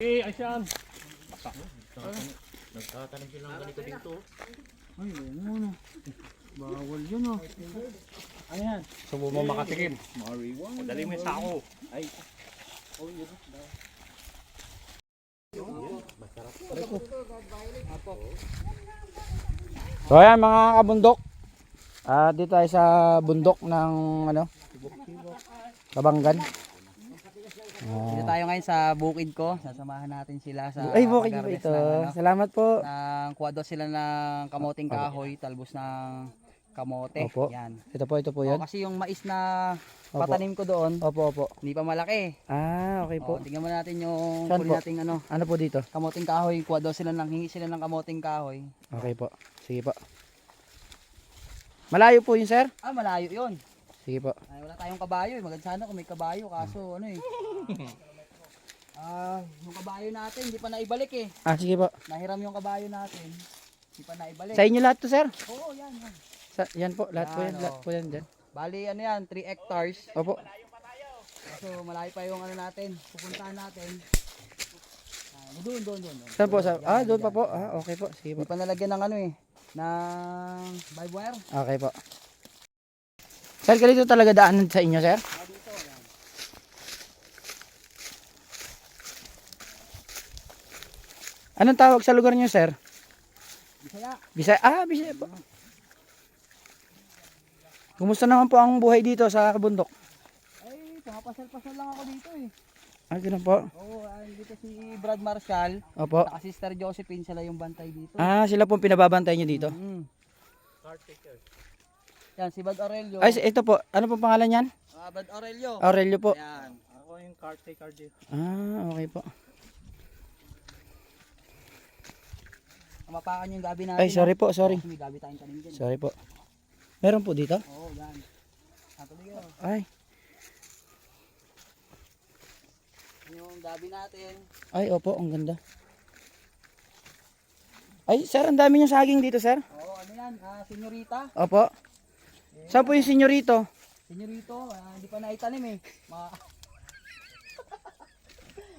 Ayan. Nagtatanim silang ganito dito. Ay, ano. Bawal yun oh. Ano yan? Subo mo makatikim. Marijuana. Dali mo yung sako. Ay. Oh, yun. So ayan mga kabundok. Dito tayo sa bundok ng ano? Kabanggan. Dito tayo ngayon sa bukid ko. Sasamahan natin sila sa Ay, bukid po pag-harvest ito. ng, ano, Salamat po. kuha daw sila ng kamoting kahoy, talbos ng kamote. Opo. Yan. Ito po yun. Kasi yung mais na patanim ko doon, Opo. hindi pa malaki. Okay po. Tingnan mo natin yung Saan huli po? nating ano, Ano po dito? kamoting kahoy. Kuha daw sila hingi sila ng kamoting kahoy. Okay po. Sige po. Malayo po yun, sir? Malayo yun. Sige po. Ay, wala tayong kabayo. Maganda sana kung may kabayo. Kaso ano eh. Yung kabayo natin, hindi pa naibalik eh. Sige po. Nahiram yung kabayo natin. Hindi pa naibalik. Sa inyo lahat to, sir? Oo, yan. Yan po. Lahat po yan. Yan, Lahat po yan dyan. Bali, ano yan, 3 hectares. Opo. So, malayo pa yung ano natin. Pupuntahan natin. Doon. Saan po? Yan, Doon pa yan. po. Okay po. Sige po. Hindi pa nalagyan ng ano eh. Ng vibe wire. Okay po. Sir, ganito talaga daanan sa inyo, sir? Anong tawag sa lugar niyo, sir? Bisaya. Bisaya po. Kumusta naman po ang buhay dito sa bundok? Ay, pumapasal-pasal lang ako dito eh. Ganun po. Oo, dito si Brad Marshall. Opo. Saka Sister Josephine, sila yung bantay dito. Sila pong pinababantay niyo dito? Yan, si Bad Aurelio. Ito po. Ano pong pangalan niyan? Bad Aurelio. Aurelio po. Yan. Ako yung caretaker dito. Okay po. Mapakan yung gabi natin. Ay, sorry po, sorry. May gabi tayong tanim dyan. Sorry po. Meron po dito? Oo, yan. Tuloy yun. Ay. Yung gabi natin. Ay, opo, ang ganda. Ay, sir, ang dami niyong saging dito, sir. Oo, ano yan? Senyorita. Opo. Saan po yung senyorito? Senyorito, hindi pa naitanim eh.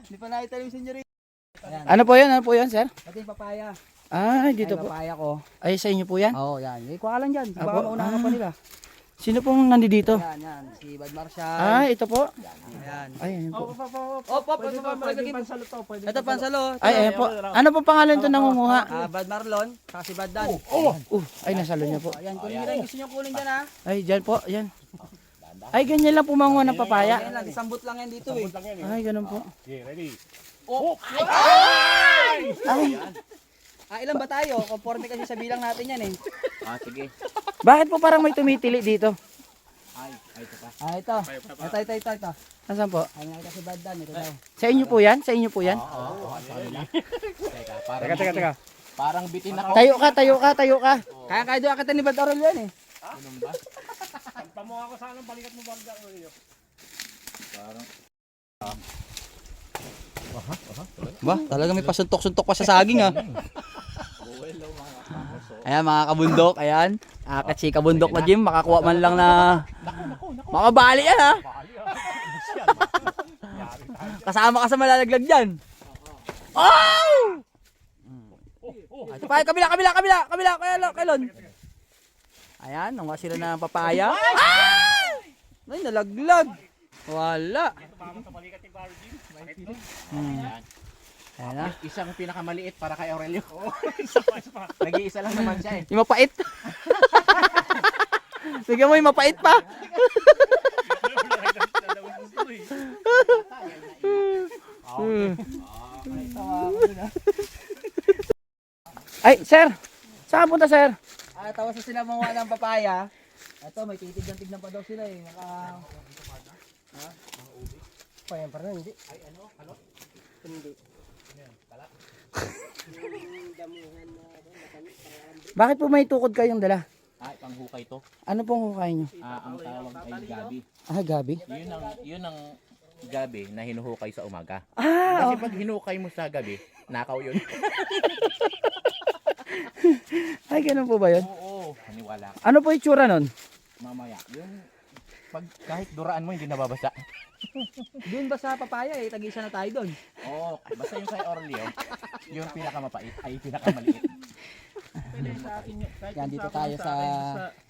Hindi pa naitanim yung senyorito. Ayan. Ano po yan, sir? Pati yung papaya. Dito po. Papaya ko. Ay, sa inyo po yan? Oo, yan. Kuha ka lang dyan. Baka Apo. maunahan pa nila. Sino pong nandito? Yan. Si Bad Marshall. Ito po. Ayan. Ay, ayun po. Pwede pansalo to. Ito, pansalo. Ay, ayun po. Ano po pangalan ito nangunguha? Bad Marlon, saka si Bad Dan. Ay, nasalo niya po. Ayan, kunin nyo rin. Gusto nyo kunin dyan ha. Ay, dyan po, yan. Ay, ganyan lang po manguha ng papaya. Ayan lang, isang boot lang yan dito eh. Ay, ganun po. Okay, ready? Ay, Ilan ba tayo? Conforme kasi sa bilang natin yan eh. Sige. bakit po parang may tumitili dito? Ito pa. Ito. Ito. Nasaan po? Ay, nakita si Bad Dan. Ito daw. Sa inyo po yan? Sa inyo po yan? Teka. Parang bitin ako. Tayo ka. Kaya doon akita ni Bad Aurelio yan eh. Pamukha ko sana balikat mo bagda ko yun. Ba, talaga may pasuntok-suntok pa sa saging ah. Ayan mga kabundok, ayan. Kasi kabundok na Jim, makakuha man lang na makabali yan ha. Kasama ka sa malalaglag dyan. Oh! Ito pa, kabila, kailon. Ayan, nanguha sila ng papaya. Ay, nalaglag. Wala. Ayan na. Isang pinakamaliit para kay Aurelio. Nag-iisa lang naman siya eh. Yung mapait. Sige mo, yung mapait pa. Ay, sir. Saan punta, sir? Tawas na sila manguha ng papaya. Ito, may titignan pa daw sila eh. Hindi. Bakit po may tukod kayong dala? Panghukay to. Ano pong hukay nyo? Ang tawag ay gabi. Gabi? Yun ang gabi na hinuhukay sa umaga. Ah, Kasi pag hinukay mo sa gabi, nakaw yun. ay ganun po ba yun? Oo, maniwala ka. Ano po itsura nun? Mamaya. Yung Pag kahit duraan mo, hindi nababasa. Doon ba sa papaya eh, tag-isa na tayo doon. Oo, basta yung kay Orleo, yung pinakamapait ay pinakamaliit. Yan, dito tayo sa...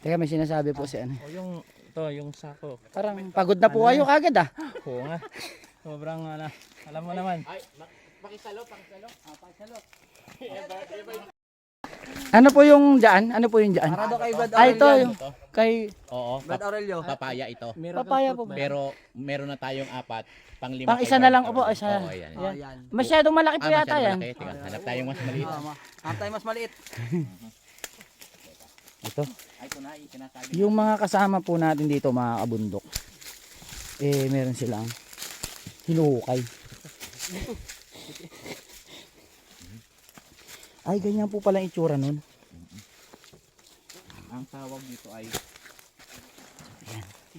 Teka, may sinasabi po si ano. O yung, ito, yung sako. Parang pagod na po kayo kagad ah. Oo nga. Sobrang, alam mo naman. Ay, pakisalo, pakisalo. Pakisalo. Ano po yung dyan? Ano po yung dyan? Para daw kay Brad Ah, ito Aurelio. yung kay Oo, Brad Aurelio. papaya ito. papaya po ba? Pero meron na tayong apat, pang-lima. Pang kay isa na Bart lang po, Aurelio. isa. Oo, yan. Oh, yan. Masyadong malaki po yata masyado yan. malaki. Teka, hanap tayong mas maliit. Ang tayo mas maliit. Ito. Ay, ito na, sinasabi. Yung mga kasama po natin dito mga kabundok. Eh, meron silang hinuhukay. Ay, ganyan po pala ang itsura nun. Ang tawag dito ay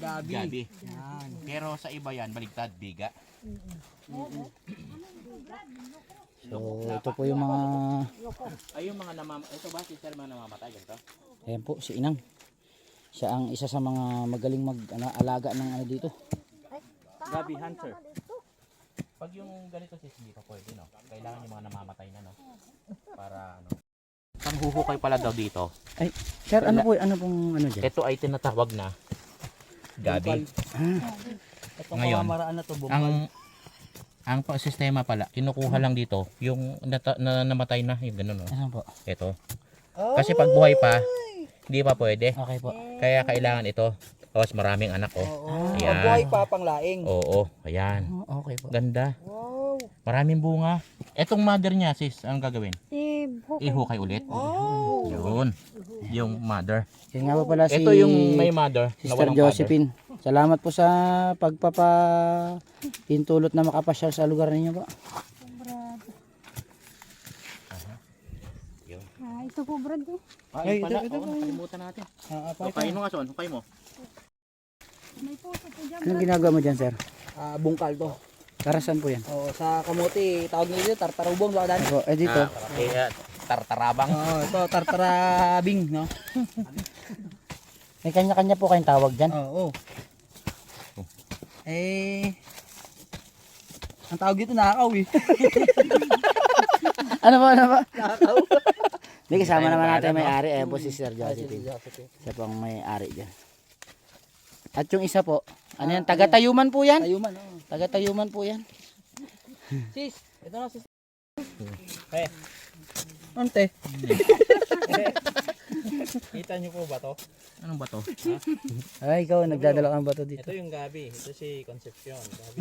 Gabi. gabi. Yan. Pero sa iba yan, baligtad, biga. So, ito po yung mga, Ay, yung mga ito ba, sister, mga namamatay, ganito? ayan po, si Inang. Siya ang isa sa mga magaling alaga ng ano dito. Gabi hunter. Pag yung ganito sis, hindi pa pwede, no? Kailangan yung mga namamatay na, no? Para, ano? Ang huhukay pala daw dito. Ay, sir, ano po, ano pong ano dyan? Ito ay tinatawag na gabi. Itong Ngayon, pamamaraan na to, bungkal. Ang sistema pala, kinukuha lang dito yung namatay na, yung gano'n, no? Ayan po. Ito. Kasi pag buhay pa, hindi pa pwede. Okay po. Kaya kailangan ito. Tapos maraming anak, oh. Oo. Ayan. Buhay pa, panglaing. Oo, ayan. Oh, okay po. Ganda. Maraming bunga. Etong mother niya, sis, anong gagawin? Ihukay ulit. Yun. Yung mother. Yan nga po pala si Ito yung may mother na Sister walang Josephine. Salamat po sa pintulot na makapasyal sa lugar ninyo po. Ito po, Brad. father. Ay, pala. Oo, nakalimutan natin. Hukay mo nga, son. Hukay mo. May puso po dyan. Anong ginagawa mo dyan, sir? Bungkal to. Para saan po yan? Oo, sa kamote, tawag nila dito, tartarubong. Baka daan. Ako, eh dito. Tartarabang. Oo, ito, tartarabing, no? May kanya-kanya po kayong tawag dyan. Oo. Ang tawag dito, nakakaw eh. Ano ba, ano ba? Nakakaw. Hindi, kasama naman natin may-ari. Ayan po si Sister Josephine. Siya po ang may-ari dyan. At yung isa po, ano yan? Taga-tayuman po yan. Tayuman, oo. Taga-tayuman po yan. Sis, ito na sis. Ante. Kita niyo po ba to? Anong ba to? Ay, ikaw, nagdadala kang bato dito. Ito yung gabi. Ito si Concepcion. Gabi.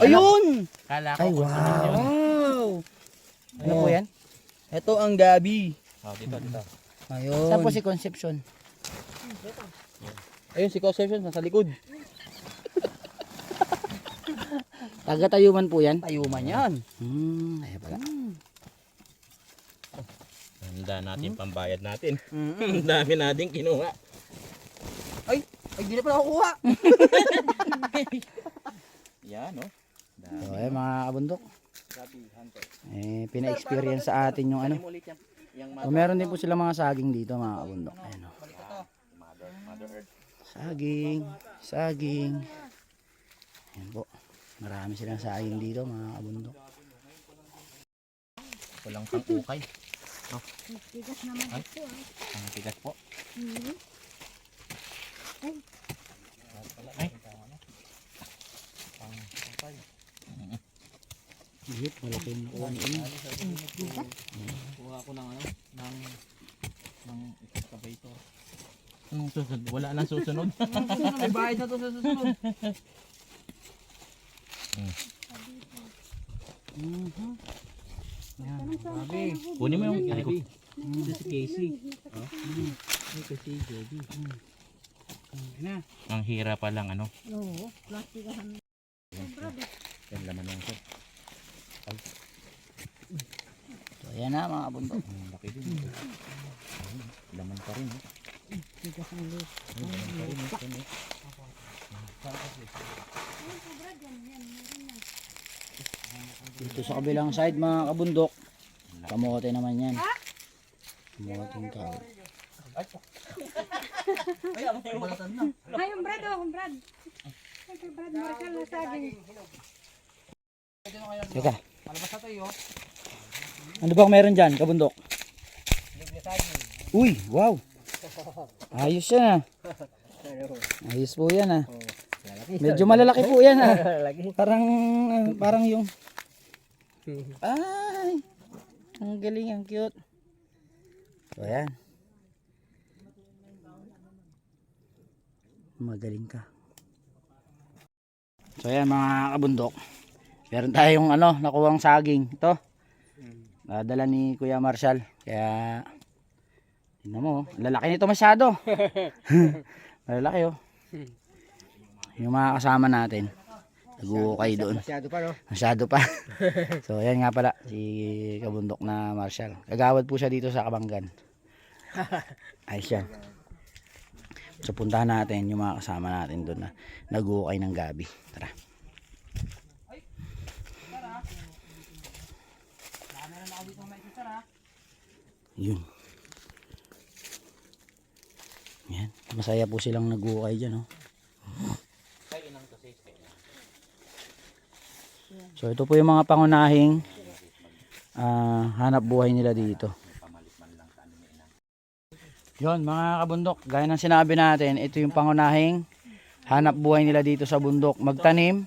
Ayun! Kala ko. Ay, wow! Ano po yan? Ito ang gabi. Oh, dito. Ayun. Saan po si Concepcion? Ayun si Concepcion, nasa likod. Taga-tayuman po yan? Tayuman yan. Ayan pala. Handa natin pambayad natin. Ang dami natin kinuha. Ay, di na pala nakukuha. Yan, no? So, ayan mga kabundok. Pina-experience sa atin yung ano. So, meron din po sila mga saging dito mga kabundok. Ayan o. Saging. Ayan po. Marami silang saging dito mga kabundok. Walang pang-ukay. No? Tigas naman ito. Ang tigas po. Ay. Hihit, malaki yung nakuha ni Ina. Kuha ko ng ng excavator. Anong susunod? Wala nang susunod. Ay, bayad na to sa susunod. Kunin mo yung likod. Ito si Casey. Ang hira pa lang, ano? Oo, plastikahan. Yan laman lang ito. So, ayan na mga kabundok. Ang laki din. Laman pa rin, Tigas ang lit. Dito sa kabilang side mga kabundok. Kamote naman yan. Kamote yung tawag. Ay, yung Brad, oh, yung Brad. Ay, kay Brad Marshall na saging. Teka. Ano bang meron dyan, kabundok? Uy, wow. Ayos yan ah. Ayos po yan ah. Medyo malalaki po yan ah. Parang yung... Ay, ang galing, ang cute. So ayan. Magaling ka. So ayan mga kabundok. Meron tayong nakuhang saging. Ito. Dala ni Kuya Marshall. Kaya tingnan mo, lalaki nito masyado. Lalaki oh. Yung mga kasama natin, nag-uukay doon. Masyado pa. So ayan nga pala si kabundok na Marshall. Kagawad po siya dito sa Kabanggan. Ayos yan. So puntahan natin yung mga kasama natin doon na nag-uukay ng gabi. Tara. Yun. Yan. Masaya po silang nag-uukay dyan. Oh. So ito po yung mga pangunahing hanap buhay nila dito. Yun mga kabundok, gaya ng sinabi natin, ito yung pangunahing hanap buhay nila dito sa bundok. Magtanim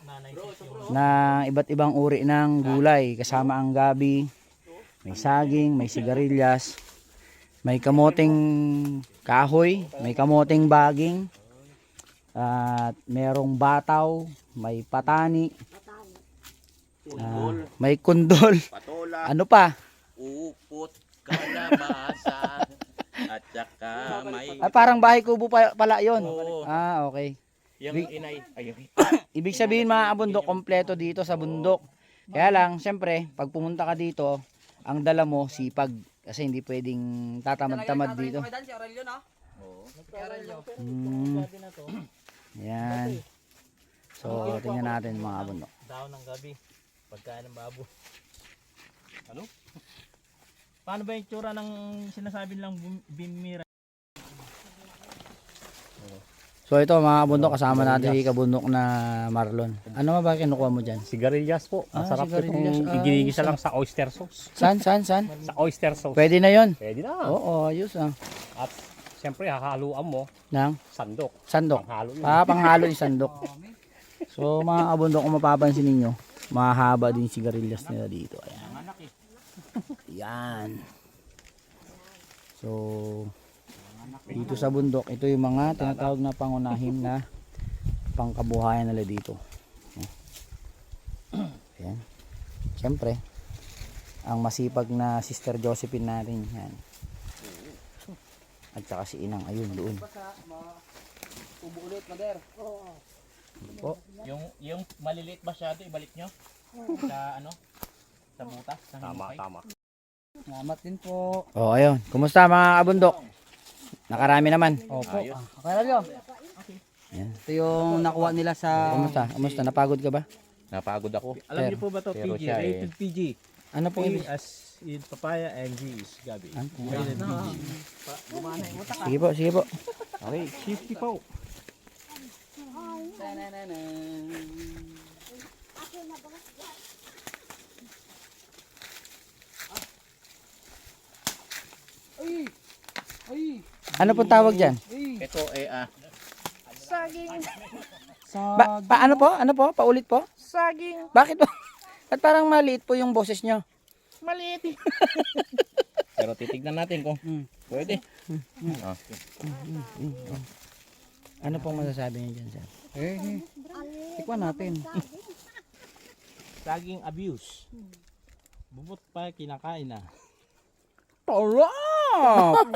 na iba't ibang uri ng gulay, kasama ang gabi, may saging, may sigarilyas, may kamoting kahoy, may kamoting baging, at merong bataw, may patani, may kundol, Patola, ano pa? upot, kalabasa, at saka may... Parang bahay kubo pala yun. Oo. Okay. Yung inay, ayun. Ibig sabihin mga kabundok, kompleto dito sa bundok. Kaya lang, syempre, pag pumunta ka dito, ang dala mo, sipag. Kasi hindi pwedeng tatamad-tamad dito. Yan. So, tingnan natin mga kabundok. Daon ng gabi. Pagkain ng babo. Ano? Paano ba yung tsura ng sinasabi nilang bimira? So ito mga kabundok, kasama natin si kabundok na Marlon. Ano ba kinukuha mo dyan? Sigarilyas po. Masarap sigarilyas. itong iginigisa lang sa oyster sauce. San? Sa oyster sauce. Pwede na yon. Pwede na. Oo, ayos ah. At siyempre hahaluan mo Nang sandok. sandok. Panghalo yun. Panghalo yung sandok. So mga kabundok, kung mapapansin ninyo, mahaba din yung sigarilyas nila dito. Ayan. Yan. So dito sa bundok, ito yung mga tinatawag na pangunahing na pangkabuhayan nila dito. Ayan. Siyempre, ang masipag na Sister Josephine natin yan. At saka si Inang, ayun doon. Po. Yung maliliit masyado, ibalik nyo. Sa ano? Sa butas. Tama. Salamat din po. Oh, ayun. Kumusta mga kabundok? Nakarami naman. Opo. Okay na yun. Yan. Ito yung nakuha nila sa... Kumusta? Napagod ka ba? Napagod ako. Alam niyo po ba to pero PG? siya eh. Rated PG. Ano pong P ibig? as in papaya and G is gabi. Rated PG. Sige po. Okay, 50 po. Ano pong tawag dyan? Ito Ano po? Paulit po? Saging. Bakit po? At parang maliit po yung boses nyo. pero titignan natin kung pwede. Ano pong masasabi niyo dyan, sir? Tikwan natin. Saging abuse. Bubot pa kinakain na. Sarap!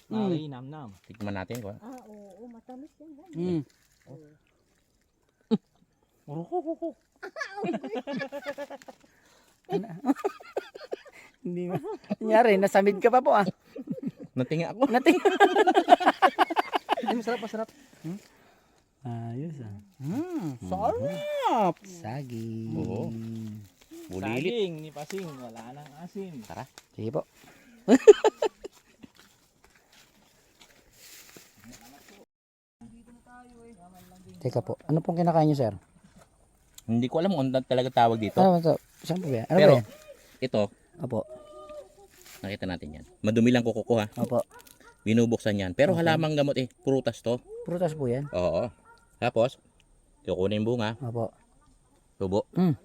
Nari nam. Tignan natin ko. Oo, matamis yan. Hindi mo. Nangyari, nasamid ka pa po ah. Natinga ako. Masarap. Ayos ah. Sarap. Saging. Oo. Bulilit. Saging ni Pasing. Wala nang asin. Tara. Sige po. Teka po. Ano pong kinakain nyo, sir? Hindi ko alam kung ano talaga tawag dito. Ano ba ito? Saan po ba yan? Ano Pero ba yan? ito, Opo. nakita natin yan. Madumi lang kukuha. Opo. Binubuksan yan. Pero halamang gamot eh. Prutas to. Prutas po yan. Oo. Tapos, kukunin yung bunga. Opo. Tubo. Mm.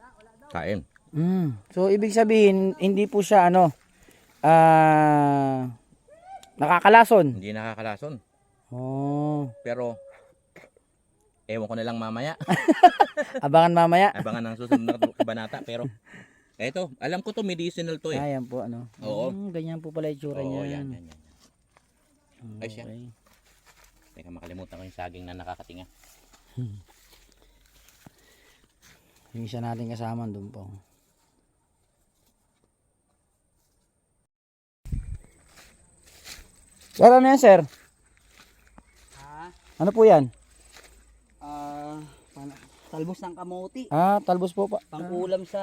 Kain. So, ibig sabihin, hindi po siya nakakalason. Hindi nakakalason. Oh. Pero, ewan ko na lang mamaya. Abangan mamaya. Abangan ng susunod na kabanata. Pero, eto, alam ko to medicinal to eh. Ayan po, Oo. ganyan po pala itsura Oo, niya. yan. Ay, siya. Teka, makalimutan ko yung saging na nakakatinga. Yung isa natin kasama doon po. Sir, ano yan, sir? Ano po yan? Talbos ng kamote. Talbos po pa. Pangulam sa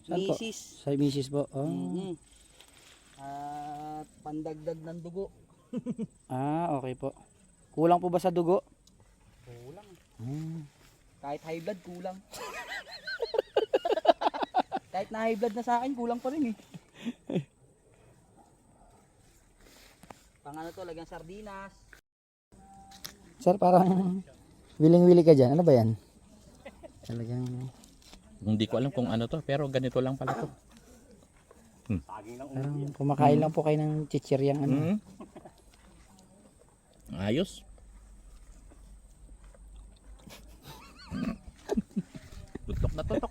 Saan po? misis. Sa misis po. Oh. At pandagdag ng dugo. Okay po. Kulang po ba sa dugo? Kulang. Hmm. Kahit high blood, kulang. Kahit na high blood na sa akin, kulang pa rin eh. Pang ano to, lagyan sardinas. Sir, parang willing-willy ka dyan. Ano ba yan? Talagang... Hindi ko alam kung ano to. Pero ganito lang pala to. Parang kumakain lang po kayo ng chichiryang ano. Ayos. Tutok na tutok.